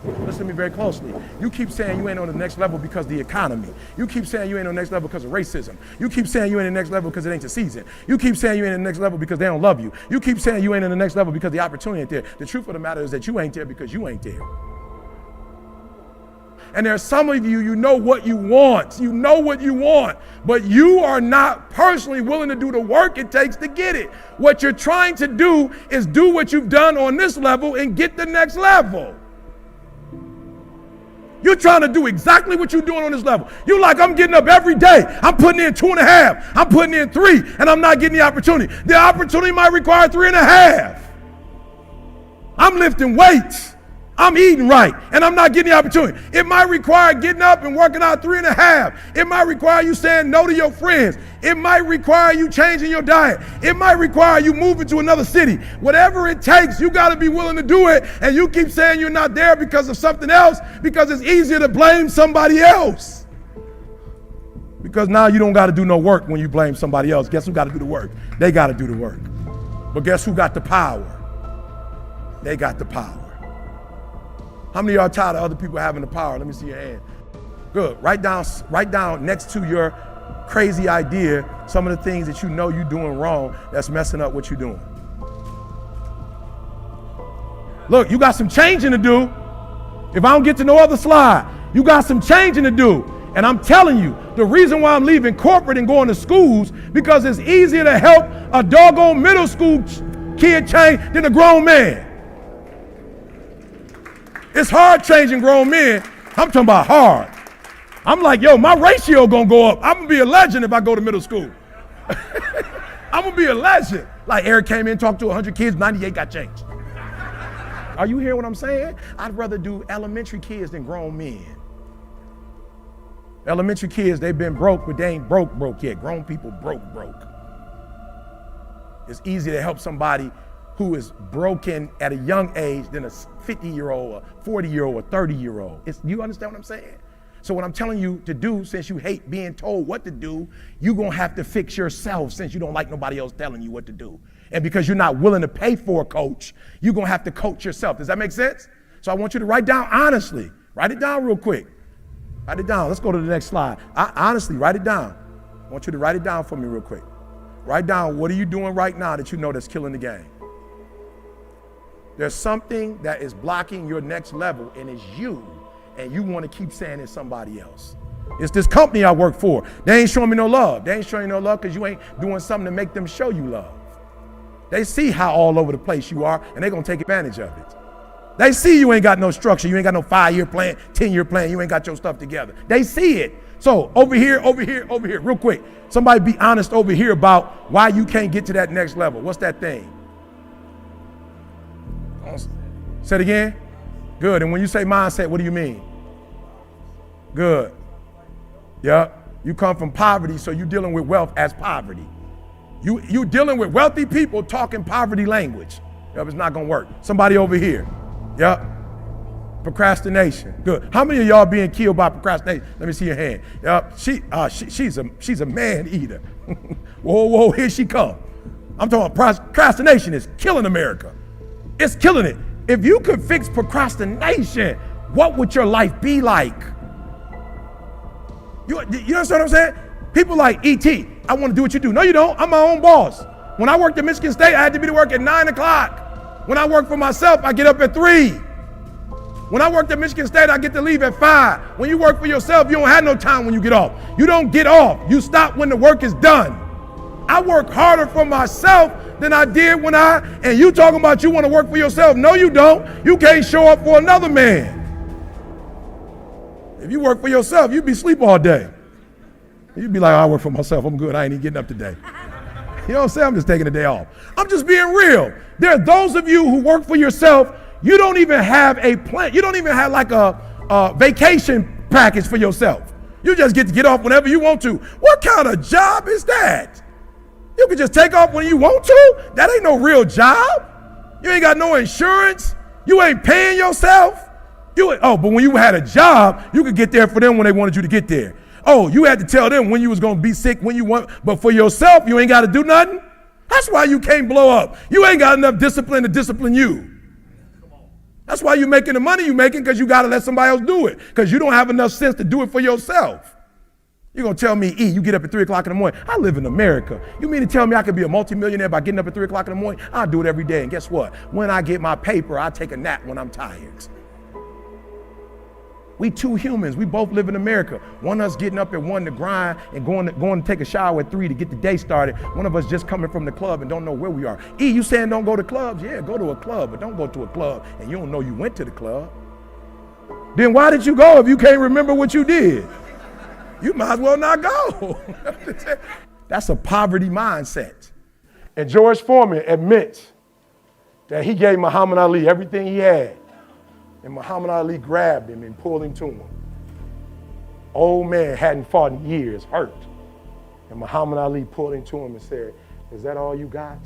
Listen to me very closely. You keep saying you ain't on the next level because of the economy. You keep saying you ain't on the next level because of racism. You keep saying you ain't on the next level because it ain't the season. You keep saying you ain't on the next level because they don't love you. You keep saying you ain't on the next level because the opportunity ain't there. The truth of the matter is that you ain't there because you ain't there. And there are some of you, you know what you want. You know what you want, but you are not personally willing to do the work it takes to get it. What you're trying to do is do what you've done on this level and get the next level. You're trying to do exactly what you're doing on this level. You're like, I'm getting up every day. I'm putting in 2.5. I'm putting in 3, and I'm not getting the opportunity. The opportunity might require 3.5. I'm lifting weights. I'm eating right, and I'm not getting the opportunity. It might require getting up and working out 3.5. It might require you saying no to your friends. It might require you changing your diet. It might require you moving to another city. Whatever it takes, you got to be willing to do it, and you keep saying you're not there because of something else, because it's easier to blame somebody else. Because now you don't got to do no work when you blame somebody else. Guess who got to do the work? They got to do the work. But guess who got the power? They got the power. How many of y'all are tired of other people having the power? Let me see your hand. Good. Write down next to your crazy idea some of the things that you know you're doing wrong that's messing up what you're doing. Look, you got some changing to do. If I don't get to no other slide, you got some changing to do. And I'm telling you, the reason why I'm leaving corporate and going to schools, because it's easier to help a doggone middle school kid change than a grown man. It's hard changing grown men. I'm talking about hard. I'm like, yo, my ratio gonna go up. I'm gonna be a legend if I go to middle school. I'm gonna be a legend. Like Eric came in, talked to 100 kids, 98 got changed. Are you hearing what I'm saying? I'd rather do elementary kids than grown men. Elementary kids, they've been broke, but they ain't broke yet. Grown people broke. It's easy to help somebody who is broken at a young age than a 50-year-old, a 40-year-old, a 30-year-old. You understand what I'm saying? So what I'm telling you to do, since you hate being told what to do, you're gonna have to fix yourself since you don't like nobody else telling you what to do. And because you're not willing to pay for a coach, you're gonna have to coach yourself. Does that make sense? So I want you to write down honestly. Write it down real quick. Write it down. Let's go to the next slide. Honestly, write it down. I want you to write it down for me real quick. Write down, what are you doing right now that you know that's killing the game? There's something that is blocking your next level, and it's you, and you want to keep saying it's somebody else. It's this company I work for. They ain't showing me no love. They ain't showing you no love because you ain't doing something to make them show you love. They see how all over the place you are, and they're going to take advantage of it. They see you ain't got no structure. You ain't got no 5-year plan, 10-year plan. You ain't got your stuff together. They see it. So over here, real quick. Somebody be honest over here about why you can't get to that next level. What's that thing? Say it again. Good. And when you say mindset, what do you mean? Good. Yeah. You come from poverty, so you're dealing with wealth as poverty. You dealing with wealthy people talking poverty language. Yep, it's not gonna work. Somebody over here. Yep. Procrastination. Good. How many of y'all being killed by procrastination? Let me see your hand. Yep. She's a man eater. Whoa, here she come. I'm talking about procrastination is killing America. It's killing it. If you could fix procrastination, what would your life be like? You understand what I'm saying? People like E.T., I want to do what you do. No, you don't. I'm my own boss. When I worked at Michigan State, I had to be to work at 9 o'clock. When I work for myself, I get up at 3. When I worked at Michigan State, I get to leave at 5. When you work for yourself, you don't have no time when you get off. You don't get off. You stop when the work is done. I work harder for myself than I did and you talking about you want to work for yourself. No, you don't. You can't show up for another man. If you work for yourself, you'd be asleep all day. You'd be like, I work for myself. I'm good. I ain't even getting up today. You know what I'm saying? I'm just taking a day off. I'm just being real. There are those of you who work for yourself, you don't even have a plan. You don't even have like a vacation package for yourself. You just get to get off whenever you want to. What kind of job is that? You can just take off when you want to? That ain't no real job. You ain't got no insurance. You ain't paying yourself. But when you had a job, you could get there for them when they wanted you to get there. Oh, you had to tell them when you was gonna be sick, when you want, but for yourself, you ain't gotta do nothing. That's why you can't blow up. You ain't got enough discipline to discipline you. That's why you're making the money you're making, because you got to let somebody else do it, because you don't have enough sense to do it for yourself. You're going to tell me, E, you get up at 3 o'clock in the morning. I live in America. You mean to tell me I could be a multimillionaire by getting up at 3 o'clock in the morning? I'll do it every day. And guess what? When I get my paper, I take a nap when I'm tired. We two humans. We both live in America. One of us getting up at 1 to grind and going to take a shower at 3 to get the day started. One of us just coming from the club and don't know where we are. E, you saying don't go to clubs? Yeah, go to a club, but don't go to a club and you don't know you went to the club. Then why did you go if you can't remember what you did? You might as well not go. That's a poverty mindset. And George Foreman admits that he gave Muhammad Ali everything he had. And Muhammad Ali grabbed him and pulled him to him. Old man hadn't fought in years, hurt. And Muhammad Ali pulled him to him and said, "Is that all you got?"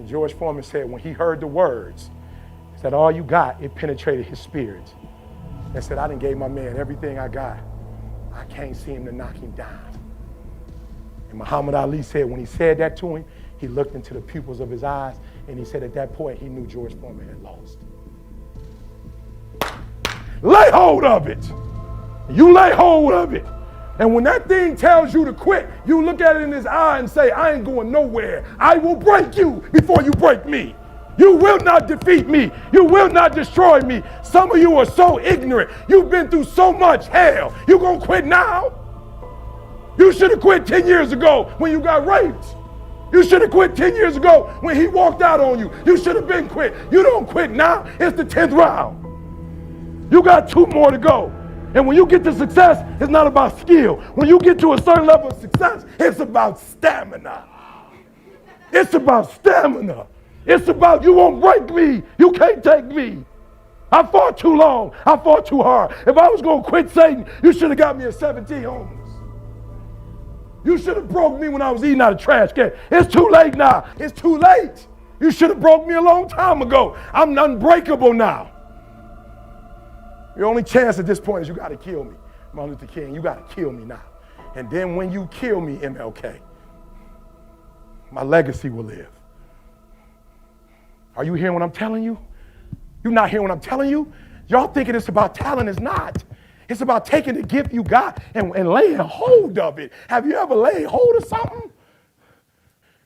And George Foreman said when he heard the words, "Is that all you got?" it penetrated his spirit. And said, "I done gave my man everything I got. I can't see him to knock him down." And Muhammad Ali said when he said that to him, he looked into the pupils of his eyes and he said at that point he knew George Foreman had lost. Lay hold of it. You lay hold of it. And when that thing tells you to quit, you look at it in his eye and say, "I ain't going nowhere. I will break you before you break me. You will not defeat me. You will not destroy me." Some of you are so ignorant. You've been through so much hell. You gonna quit now? You should have quit 10 years ago when you got raped. You should have quit 10 years ago when he walked out on you. You should have been quit. You don't quit now. It's the 10th round. You got 2 more to go. And when you get to success, it's not about skill. When you get to a certain level of success, it's about stamina. It's about stamina. It's about you won't break me. You can't take me. I fought too long. I fought too hard. If I was going to quit Satan, you should have got me at 17 homeless. You should have broke me when I was eating out of trash can. It's too late now. It's too late. You should have broke me a long time ago. I'm unbreakable now. Your only chance at this point is you got to kill me. Martin Luther King, you got to kill me now. And then when you kill me, MLK, my legacy will live. Are you hearing what I'm telling you? You're not hearing what I'm telling you? Y'all thinking it's about talent. It's not. It's about taking the gift you got and laying hold of it. Have you ever laid hold of something?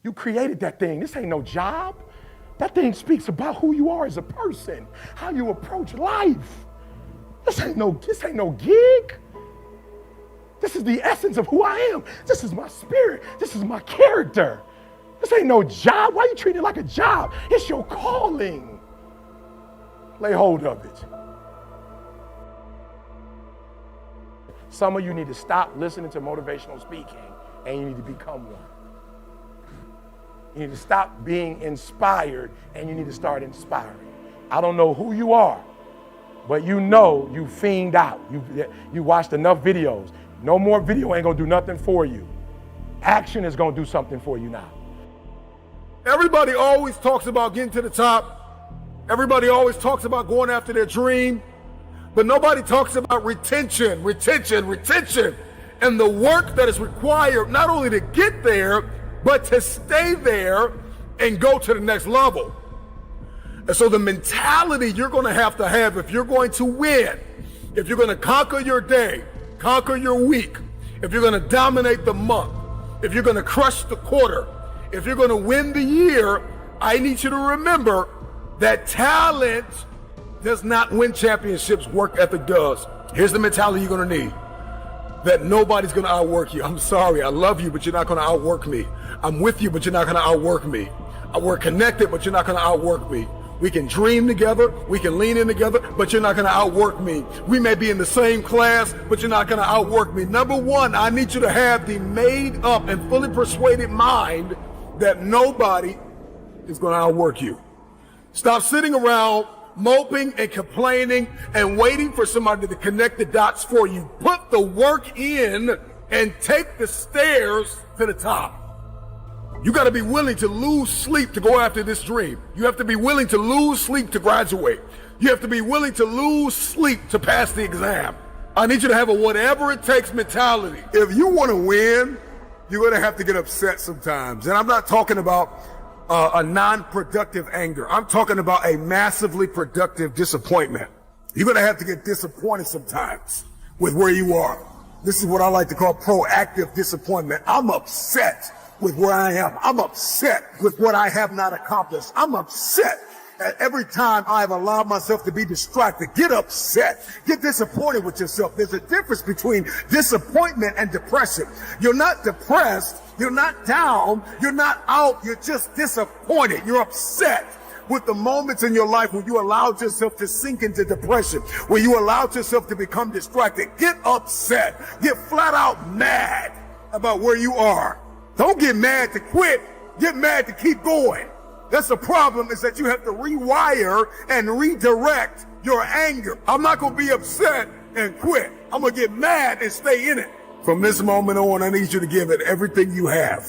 You created that thing. This ain't no job. That thing speaks about who you are as a person, how you approach life. This ain't no gig. This is the essence of who I am. This is my spirit. This is my character. This ain't no job. Why are you treating it like a job? It's your calling. Lay hold of it. Some of you need to stop listening to motivational speaking and you need to become one. You need to stop being inspired and you need to start inspiring. I don't know who you are, but you know you fiend out. You watched enough videos. No more video ain't gonna do nothing for you. Action is gonna do something for you now. Everybody always talks about getting to the top. Everybody always talks about going after their dream, but nobody talks about retention, and the work that is required not only to get there, but to stay there and go to the next level. And so the mentality you're going to have if you're going to win, if you're going to conquer your day, conquer your week, if you're going to dominate the month, if you're going to crush the quarter, if you're going to win the year, I need you to remember that talent does not win championships, work ethic does. Here's the mentality you're going to need. That nobody's going to outwork you. I'm sorry, I love you, but you're not going to outwork me. I'm with you, but you're not going to outwork me. We're connected, but you're not going to outwork me. We can dream together, we can lean in together, but you're not going to outwork me. We may be in the same class, but you're not going to outwork me. Number one, I need you to have the made up and fully persuaded mind that nobody is going to outwork you. Stop sitting around moping and complaining and waiting for somebody to connect the dots for you. Put the work in and take the stairs to the top. You got to be willing to lose sleep to go after this dream. You have to be willing to lose sleep to graduate. You have to be willing to lose sleep to pass the exam. I need you to have a whatever it takes mentality. If you want to win, you're going to have to get upset sometimes. And I'm not talking about a non-productive anger. I'm talking about a massively productive disappointment. You're going to have to get disappointed sometimes with where you are. This is what I like to call proactive disappointment. I'm upset with where I am. I'm upset with what I have not accomplished. I'm upset at every time I've allowed myself to be distracted. Get upset. Get disappointed with yourself. There's a difference between disappointment and depression. You're not depressed. You're not down. You're not out. You're just disappointed. You're upset with the moments in your life when you allowed yourself to sink into depression, when you allowed yourself to become distracted. Get upset. Get flat out mad about where you are. Don't get mad to quit. Get mad to keep going. That's the problem, is that you have to rewire and redirect your anger. I'm not going to be upset and quit. I'm going to get mad and stay in it. From this moment on, I need you to give it everything you have.